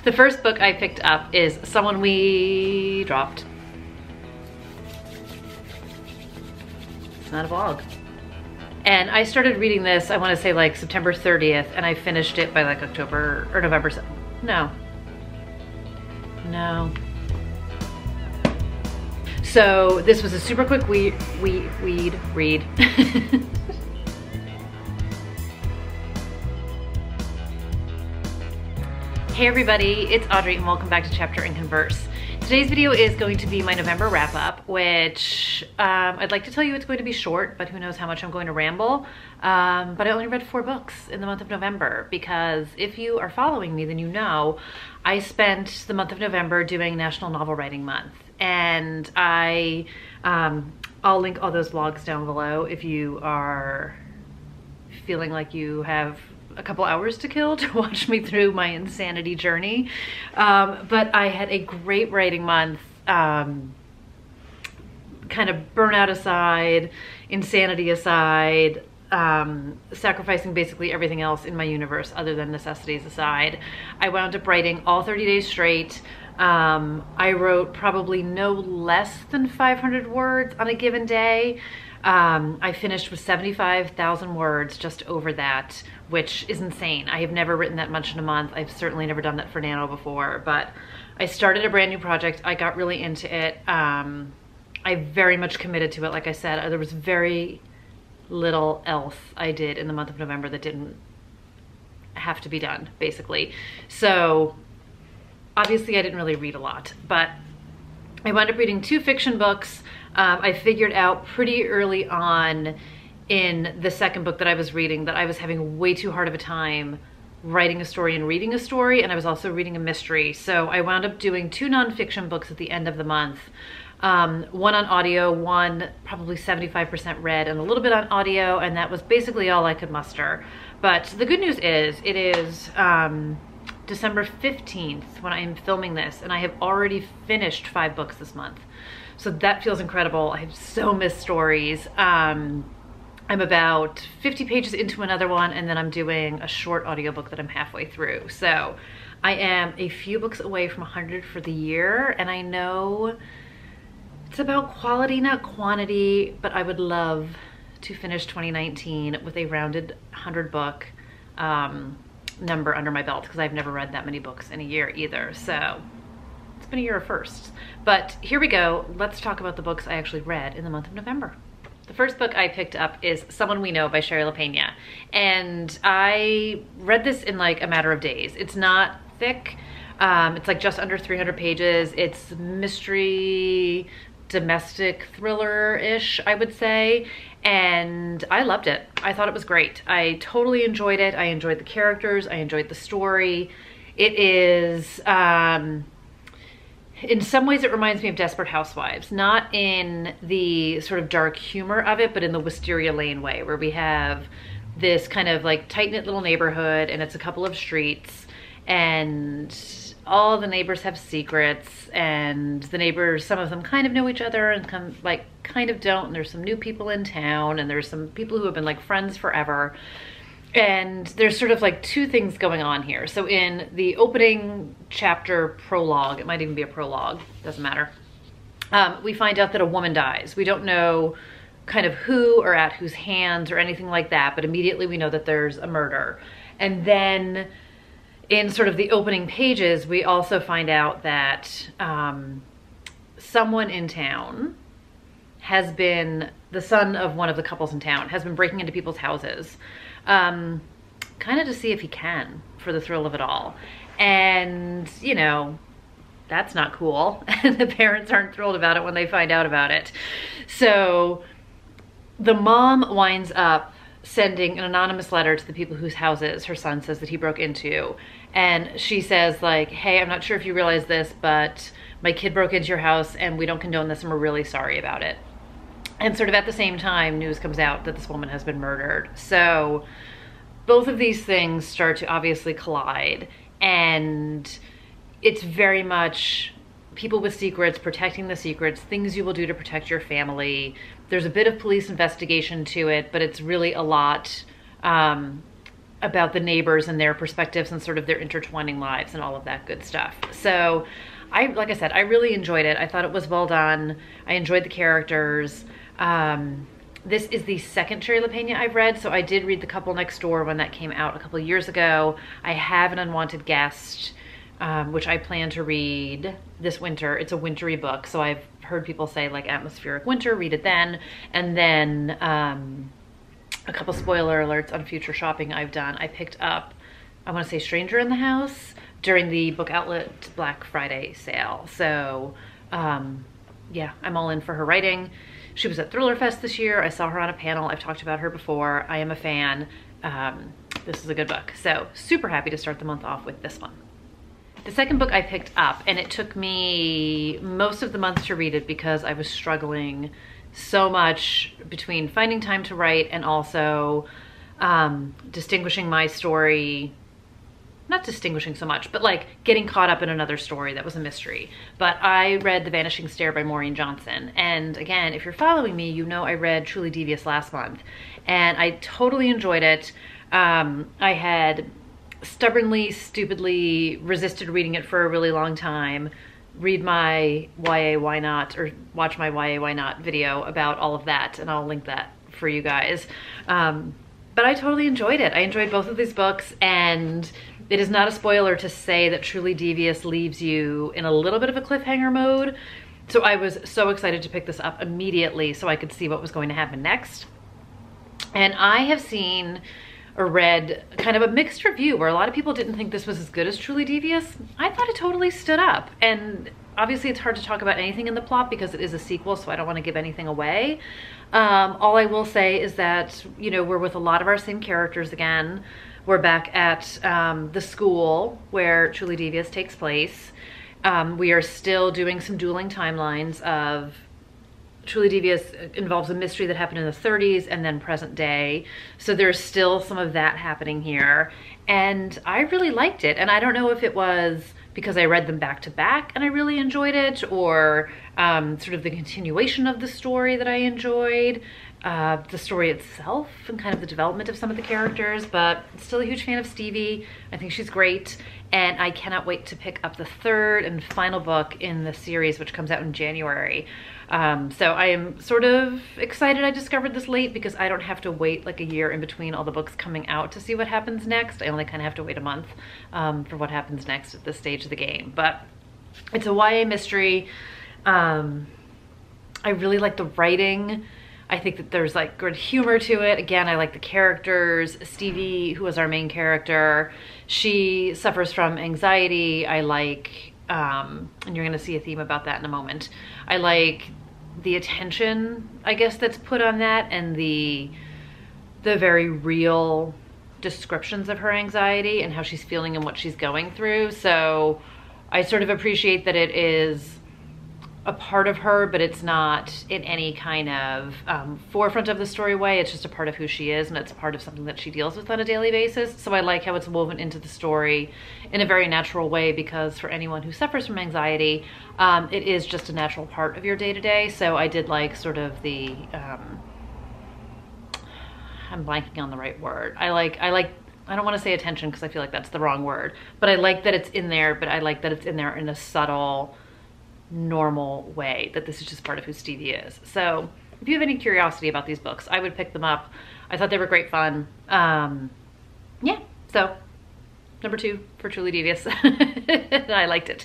The first book I picked up is Someone We Dropped. It's not a vlog. And I started reading this, I want to say like September 30th, and I finished it by like October or November. No. So this was a super quick read. Hey everybody, it's Audrey and welcome back to Chapter and Converse. Today's video is going to be my November wrap up, which I'd like to tell you it's going to be short, but who knows how much I'm going to ramble. But I only read 4 books in the month of November because if you are following me, then you know I spent the month of November doing National Novel Writing Month. And I'll link all those vlogs down below if you are feeling like you have a couple hours to kill to watch me through my insanity journey. But I had a great writing month, kind of burnout aside, insanity aside, sacrificing basically everything else in my universe other than necessities aside. I wound up writing all 30 days straight. I wrote probably no less than 500 words on a given day. I finished with 75,000 words, just over that, which is insane. I have never written that much in a month. I've certainly never done that for Nano before, but I started a brand new project. I got really into it. I very much committed to it. Like I said, there was very little else I did in the month of November that didn't have to be done, basically. So obviously I didn't really read a lot, but I wound up reading 2 fiction books. I figured out pretty early on in the second book that I was reading that I was having way too hard of a time writing a story and reading a story, and I was also reading a mystery. So I wound up doing 2 nonfiction books at the end of the month. One on audio, one probably 75% read and a little bit on audio, and that was basically all I could muster. But the good news is, it is December 15th when I am filming this, and I have already finished 5 books this month. So that feels incredible. I have so missed stories. I'm about 50 pages into another one, and then I'm doing a short audiobook that I'm halfway through. So I am a few books away from 100 for the year, and I know it's about quality, not quantity, but I would love to finish 2019 with a rounded 100 book number under my belt, because I've never read that many books in a year either. So it's been a year of firsts. But here we go. Let's talk about the books I actually read in the month of November. The first book I picked up is Someone We Know by Elope. And I read this in like a matter of days. It's not thick. It's like just under 300 pages. It's mystery, domestic thriller-ish, I would say. And I loved it. I thought it was great. I totally enjoyed it. I enjoyed the characters. I enjoyed the story. It is, in some ways it reminds me of Desperate Housewives, not in the sort of dark humor of it, but in the Wisteria Lane way, where we have this kind of like tight-knit little neighborhood, and it's a couple of streets, and all the neighbors have secrets, and the neighbors, some of them kind of know each other and kind of don't, and there's some new people in town, and there's some people who have been like friends forever. And there's sort of like 2 things going on here. So in the opening chapter prologue, it might even be a prologue, doesn't matter, we find out that a woman dies. We don't know kind of who or at whose hands or anything like that, but immediately we know that there's a murder. And then in sort of the opening pages, we also find out that someone in town has been, the son of one of the couples in town, has been breaking into people's houses, kind of to see if he can, for the thrill of it all. And, you know, that's not cool. And the parents aren't thrilled about it when they find out about it. So the mom winds up sending an anonymous letter to the people whose houses her son says that he broke into. And she says like, hey, I'm not sure if you realize this, but my kid broke into your house and we don't condone this and we're really sorry about it. And sort of at the same time, news comes out that this woman has been murdered. So both of these things start to obviously collide, and it's very much people with secrets, protecting the secrets, things you will do to protect your family. There's a bit of police investigation to it, but it's really a lot about the neighbors and their perspectives and sort of their intertwining lives and all of that good stuff. So like I said, I really enjoyed it. I thought it was well done. I enjoyed the characters. This is the second Cherry LaPena I've read, so I did read The Couple Next Door when that came out a couple of years ago. I have An Unwanted Guest, which I plan to read this winter. It's a wintry book, so I've heard people say like atmospheric winter, read it then. And then a couple spoiler alerts on future shopping I've done. I picked up, I want to say Stranger in the House during the Book Outlet Black Friday sale. So yeah, I'm all in for her writing. She was at Thriller Fest this year. I saw her on a panel. I've talked about her before. I am a fan. This is a good book. So super happy to start the month off with this one. The second book I picked up, and it took me most of the month to read it because I was struggling so much between finding time to write and also distinguishing my story, not distinguishing so much, but like getting caught up in another story that was a mystery. But I read The Vanishing Star by Maureen Johnson. And again, if you're following me, you know I read Truly Devious last month and I totally enjoyed it. I had stubbornly, stupidly resisted reading it for a really long time. Read my YA Why Not, or watch my YA Why Not video about all of that, and I'll link that for you guys. But I totally enjoyed it. I enjoyed both of these books, and it is not a spoiler to say that Truly Devious leaves you in a little bit of a cliffhanger mode. So I was so excited to pick this up immediately so I could see what was going to happen next. And I have seen or read kind of a mixed review where a lot of people didn't think this was as good as Truly Devious. I thought it totally stood up. And obviously it's hard to talk about anything in the plot because it is a sequel, so I don't want to give anything away. All I will say is that, you know, we're with a lot of our same characters again. We're back at the school where Truly Devious takes place. We are still doing some dueling timelines of Truly Devious involves a mystery that happened in the 30s and then present day. So there's still some of that happening here. And I really liked it. And I don't know if it was because I read them back to back and I really enjoyed it, or sort of the continuation of the story that I enjoyed, the story itself and kind of the development of some of the characters, but still a huge fan of Stevie. I think she's great. And I cannot wait to pick up the third and final book in the series, which comes out in January. So I am sort of excited I discovered this late because I don't have to wait like a year in between all the books coming out to see what happens next. I only kind of have to wait a month for what happens next at this stage of the game. But it's a YA mystery. I really like the writing. I think that there's like good humor to it. Again, I like the characters. Stevie, who is our main character, she suffers from anxiety. I like, and you're gonna see a theme about that in a moment. I like the attention, I guess, that's put on that, and the very real descriptions of her anxiety and how she's feeling and what she's going through. So I sort of appreciate that it is a part of her, but it's not in any kind of forefront of the story way. It's just a part of who she is, and it's part of something that she deals with on a daily basis. So I like how it's woven into the story in a very natural way, because for anyone who suffers from anxiety, it is just a natural part of your day-to-day. So I did like sort of the, I'm blanking on the right word. I don't want to say attention because I feel like that's the wrong word, but I like that it's in there, but I like that it's in there in a subtle, normal way, that this is just part of who Stevie is. So if you have any curiosity about these books, I would pick them up. I thought they were great fun. Yeah, so number 2 for Truly Devious. I liked it.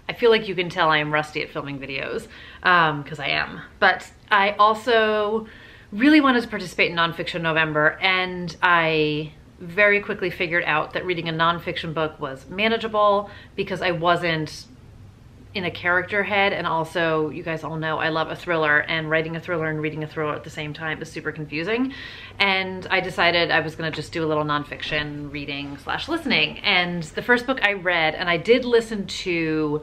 I feel like you can tell I am rusty at filming videos, because I am. But I also really wanted to participate in Nonfiction November, and I very quickly figured out that reading a nonfiction book was manageable because I wasn't in a character head, and also, you guys all know I love a thriller, and writing a thriller and reading a thriller at the same time is super confusing. And I decided I was gonna just do a little nonfiction reading / listening. And the first book I read, and I did listen to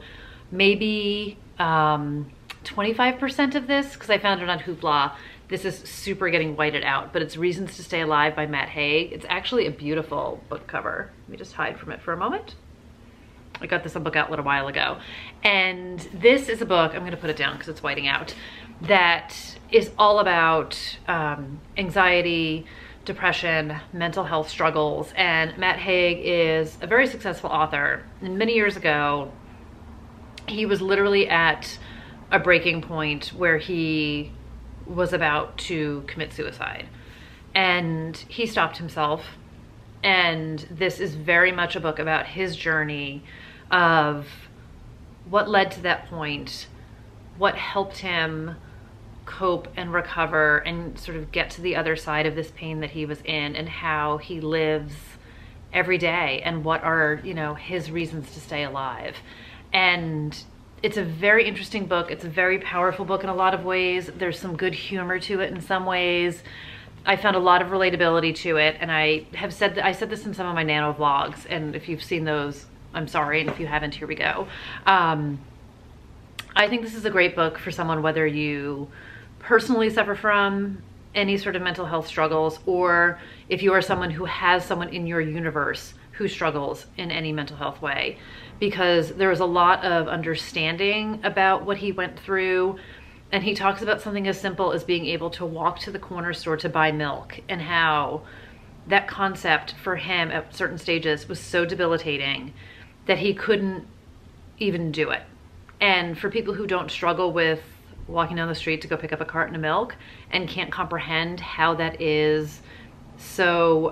maybe 25% of this because I found it on Hoopla. This is super getting whited out, but it's Reasons to Stay Alive by Matt Haig. It's actually a beautiful book cover. Let me just hide from it for a moment. I got this on Book Outlet a while ago. And this is a book, I'm gonna put it down because it's whiting out, that is all about anxiety, depression, mental health struggles. And Matt Haig is a very successful author. And many years ago, he was literally at a breaking point where he was about to commit suicide. And he stopped himself. And this is very much a book about his journey of what led to that point, what helped him cope and recover and sort of get to the other side of this pain that he was in, and how he lives every day and what are, you know, his reasons to stay alive. And it's a very interesting book. It's a very powerful book in a lot of ways. There's some good humor to it in some ways. I found a lot of relatability to it, and I said this in some of my nano vlogs, and if you've seen those, I'm sorry, and if you haven't, here we go. I think this is a great book for someone, whether you personally suffer from any sort of mental health struggles, or if you are someone who has someone in your universe who struggles in any mental health way, because there is a lot of understanding about what he went through. And he talks about something as simple as being able to walk to the corner store to buy milk, and how that concept for him at certain stages was so debilitating that he couldn't even do it. And for people who don't struggle with walking down the street to go pick up a carton of milk and can't comprehend how that is so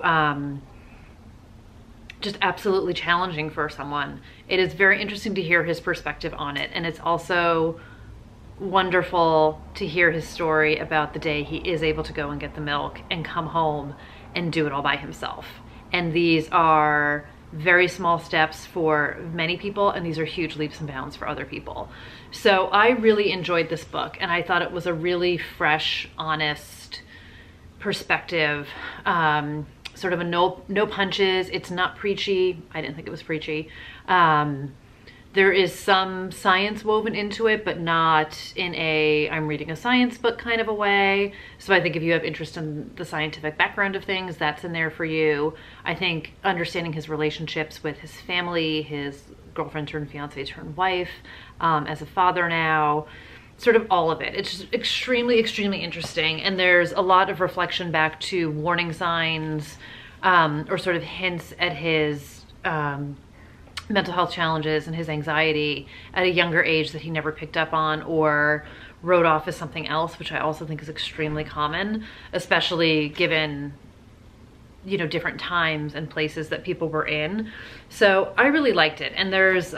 just absolutely challenging for someone, it is very interesting to hear his perspective on it. And it's also wonderful to hear his story about the day he is able to go and get the milk and come home and do it all by himself. And these are very small steps for many people, and these are huge leaps and bounds for other people. So I really enjoyed this book, and I thought it was a really fresh, honest perspective, sort of a no punches. It's not preachy. I didn't think it was preachy. There is some science woven into it, but not in a I'm reading a science book kind of a way. So I think if you have interest in the scientific background of things, that's in there for you. I think understanding his relationships with his family, his girlfriend turned fiance turned wife, as a father now, sort of all of it. It's just extremely, extremely interesting. And there's a lot of reflection back to warning signs, or sort of hints at his mental health challenges and his anxiety at a younger age that he never picked up on or wrote off as something else, which I also think is extremely common, especially given, you know, different times and places that people were in. So I really liked it. And there's,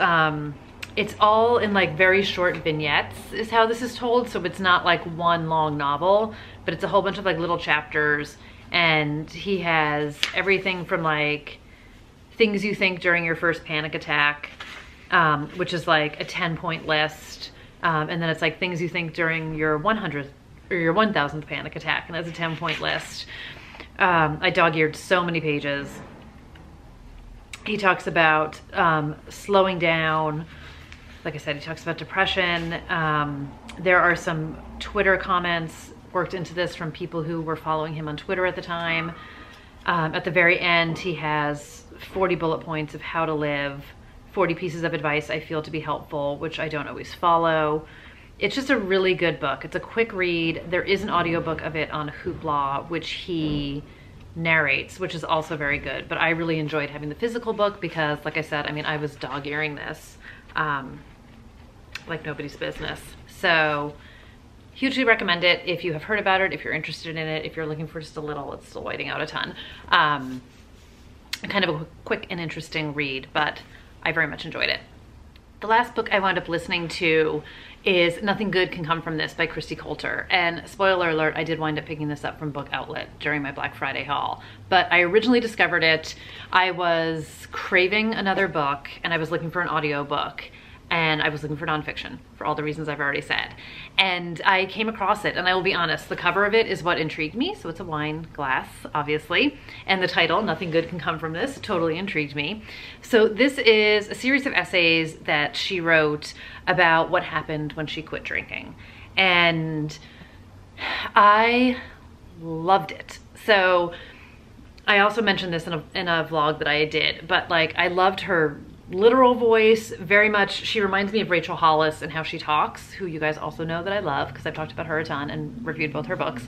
it's all in like very short vignettes is how this is told. So it's not like one long novel, but it's a whole bunch of like little chapters. And he has everything from like things you think during your first panic attack, which is like a 10-point list. And then it's like things you think during your 100th or your 1000th panic attack. And that's a 10-point list. I dog-eared so many pages. He talks about slowing down. Like I said, he talks about depression. There are some Twitter comments worked into this from people who were following him on Twitter at the time. At the very end, he has 40 bullet points of how to live, 40 pieces of advice I feel to be helpful, which I don't always follow. It's just a really good book. It's a quick read. There is an audiobook of it on Hoopla, which he narrates, which is also very good. But I really enjoyed having the physical book because, like I said, I mean, I was dog-earing this like nobody's business. So hugely recommend it if you have heard about it, if you're interested in it, if you're looking for just a little, it's still whiting out a ton. Kind of a quick and interesting read, but I very much enjoyed it. The last book I wound up listening to is Nothing Good Can Come From This by Christy Coulter. And spoiler alert, I did wind up picking this up from Book Outlet during my Black Friday haul. But I originally discovered it. I was craving another book and I was looking for an audiobook. And I was looking for nonfiction for all the reasons I've already said. And I came across it, and I will be honest, the cover of it is what intrigued me. So it's a wine glass, obviously. And the title, Nothing Good Can Come From This, totally intrigued me. So this is a series of essays that she wrote about what happened when she quit drinking. And I loved it. So I also mentioned this in a vlog that I did, but like I loved her literal voice very much. She reminds me of Rachel Hollis and how she talks, who you guys also know that I love because I've talked about her a ton and reviewed both her books.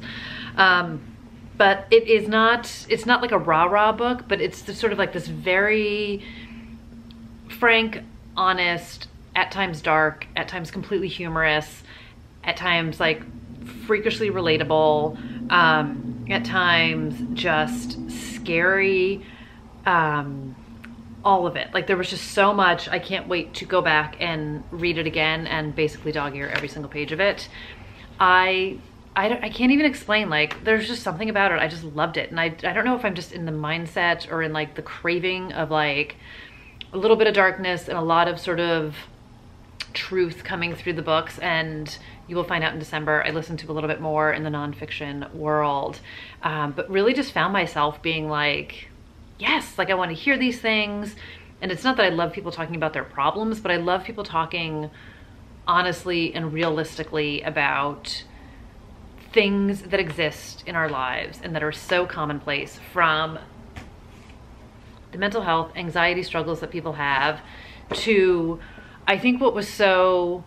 but it's not like a rah-rah book, but it's sort of like this very frank, honest, at times dark, at times completely humorous, at times like freakishly relatable, at times just scary, all of it. Like there was just so much. I can't wait to go back and read it again and basically dog ear every single page of it. I can't even explain, like there's just something about it. I just loved it. And I don't know if I'm just in the mindset or in like the craving of like a little bit of darkness and a lot of sort of truth coming through the books, and you will find out in December. I listened to a little bit more in the nonfiction world, but really just found myself being like, yes, like I want to hear these things. And it's not that I love people talking about their problems, but I love people talking honestly and realistically about things that exist in our lives and that are so commonplace, from the mental health, anxiety struggles that people have, to I think what was so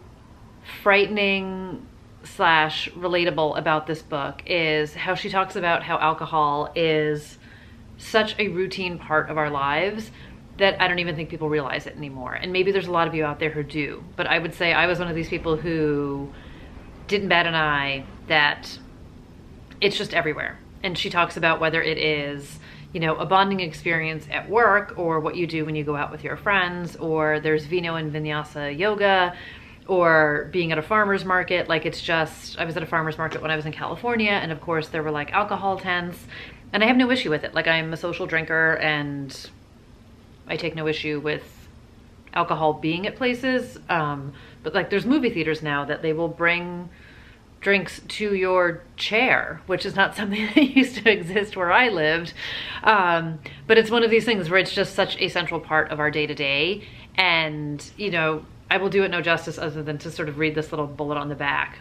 frightening / relatable about this book is how she talks about how alcohol is such a routine part of our lives that I don't even think people realize it anymore. And maybe there's a lot of you out there who do, but I would say I was one of these people who didn't bat an eye that it's just everywhere. And she talks about whether it is, you know, a bonding experience at work, or what you do when you go out with your friends, or there's Vino and Vinyasa yoga, or being at a farmer's market. Like it's just, I was at a farmer's market when I was in California, and of course there were like alcohol tents, and I have no issue with it. Like I'm a social drinker and I take no issue with alcohol being at places. But like there's movie theaters now that they will bring drinks to your chair, which is not something that used to exist where I lived. But it's one of these things where it's just such a central part of our day to day. And, you know, I will do it no justice other than to sort of read this little bullet on the back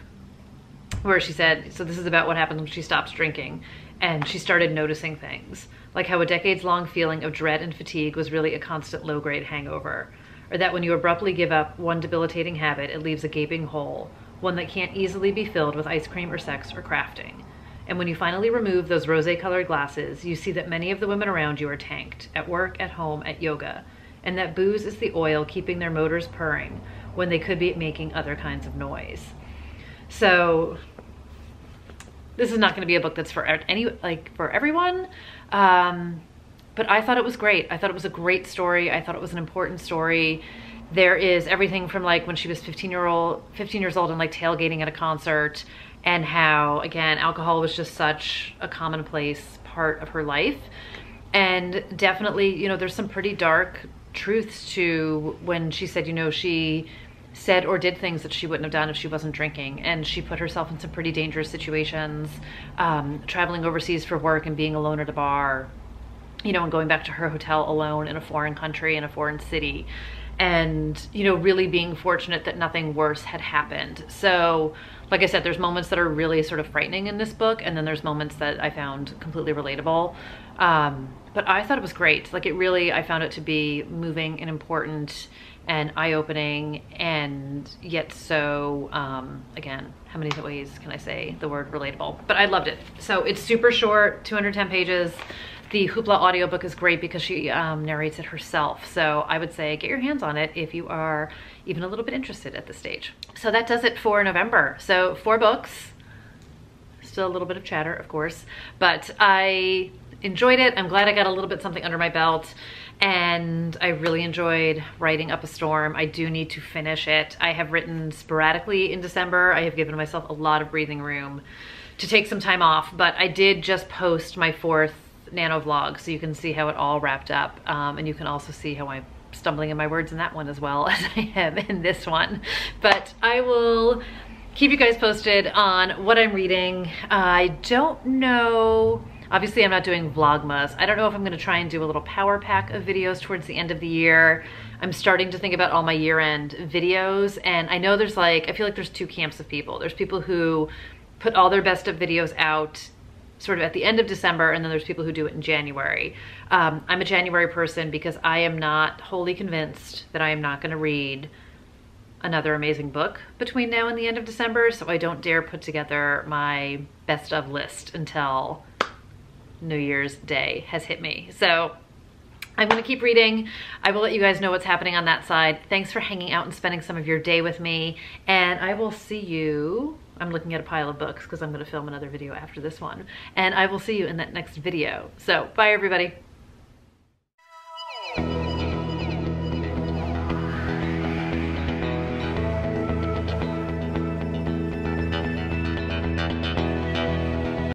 where she said, so this is about what happened when she stopped drinking and she started noticing things, like how a decades-long feeling of dread and fatigue was really a constant low-grade hangover, or that when you abruptly give up one debilitating habit, it leaves a gaping hole, one that can't easily be filled with ice cream or sex or crafting. And when you finally remove those rosé-colored glasses, you see that many of the women around you are tanked, at work, at home, at yoga, and that booze is the oil keeping their motors purring when they could be making other kinds of noise. So this is not going to be a book that's for for everyone, but I thought it was great. I thought it was a great story. I thought it was an important story. There is everything from like when she was 15 years old and like tailgating at a concert, and how, again, alcohol was just such a commonplace part of her life. And definitely, you know, there's some pretty dark truths to when she said, you know, she said or did things that she wouldn't have done if she wasn't drinking. And she put herself in some pretty dangerous situations, traveling overseas for work and being alone at a bar, you know, and going back to her hotel alone in a foreign country, in a foreign city. And, you know, really being fortunate that nothing worse had happened. So, like I said, there's moments that are really sort of frightening in this book, and then there's moments that I found completely relatable. But I thought it was great. Like it really, I found it to be moving and important and eye-opening, and yet so, again, how many ways can I say the word relatable? But I loved it. So it's super short, 210 pages. The Hoopla audiobook is great because she narrates it herself. So I would say get your hands on it if you are even a little bit interested at this stage. So that does it for November. So 4 books, still a little bit of chatter, of course, but I enjoyed it. I'm glad I got a little bit something under my belt, and I really enjoyed writing Up a Storm. I do need to finish it. I have written sporadically in December. I have given myself a lot of breathing room to take some time off, but I did just post my 4th nano vlog, so you can see how it all wrapped up, and you can also see how I'm stumbling in my words in that one as well as I am in this one. But I will keep you guys posted on what I'm reading. I don't know, obviously I'm not doing Vlogmas. I don't know if I'm going to try and do a little power pack of videos towards the end of the year. I'm starting to think about all my year-end videos, and I know there's like, I feel like there's 2 camps of people. There's people who put all their best of videos out sort of at the end of December, and then there's people who do it in January. I'm a January person because I am not wholly convinced that I am not going to read another amazing book between now and the end of December, so I don't dare put together my best of list until New Year's Day has hit me. So I'm gonna keep reading. I will let you guys know what's happening on that side. Thanks for hanging out and spending some of your day with me. And I will see you, I'm looking at a pile of books because I'm gonna film another video after this one. And I will see you in that next video. So bye everybody.